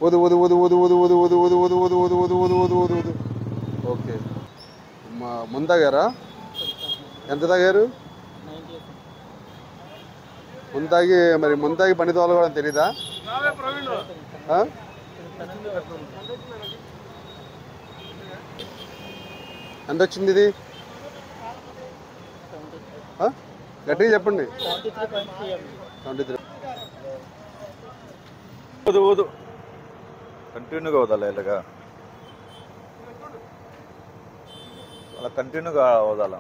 వదు వదు వదు వదు వదు వదు వదు వదు వదు వదు వదు వదు వదు వదు వదు వదు. Okay, ముందు తాగారా? ఎంత తాగారు? ముందు తాగి మరి ముందు తాగి బండి తోలగడం తెలీదా? ఎంత వచ్చింది ఇది? గట్టిగా చెప్పండి. 73. వదు వదు కంటిన్యూగా వదాలి, ఇలాగా అలా కంటిన్యూగా వదాల.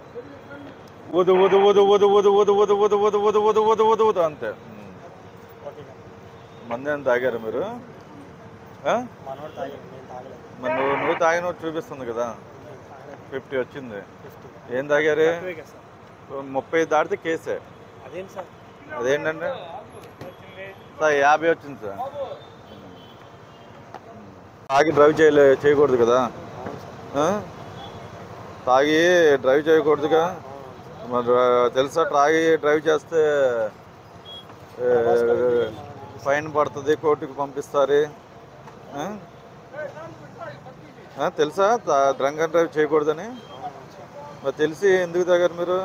వదు వదు వదు వదు వదు వదు వదు వదు వదు వదు వదు వదు వదు వదు అంతే. మంది ఏం తాగారు మీరు? మరి నువ్వు తాగిన చూపిస్తుంది కదా, 50 వచ్చింది. ఏం తాగారు? 30 దాటితే కేసే. అదేంటంటే సార్ 50 వచ్చింది సార్. తాగి డ్రైవ్ చేయకూడదు కదా, తాగి డ్రైవ్ చేయకూడదుగా. మరి తెలుసా, తాగి డ్రైవ్ చేస్తే ఫైన్ పడుతుంది, కోర్టుకు పంపిస్తారు. తెలుసా డ్రంక్ అండ్ డ్రైవ్ చేయకూడదని? మరి తెలిసి ఎందుకు తాగారు మీరు?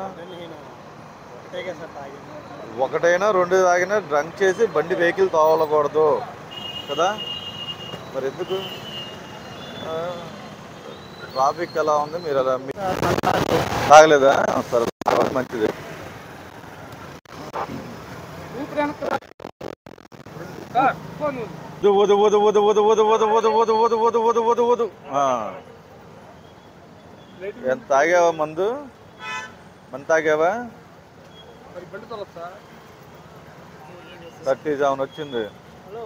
ఒకటైనా 2 తాగినా డ్రంక్ చేసి బండి వెహికల్ తోలకూడదు కదా. మరి ఎందుకు? ట్రాఫిక్ ఎలా ఉంది? మీరు అలా తాగలేదా? సరే, మంచిది. వదు వదు వదు వదు వదు వదు వదు వదు వదు వదు వదు వదు వదు. ఎంత తాగావా? మందు తాగావా? 37 వచ్చింది. హలో,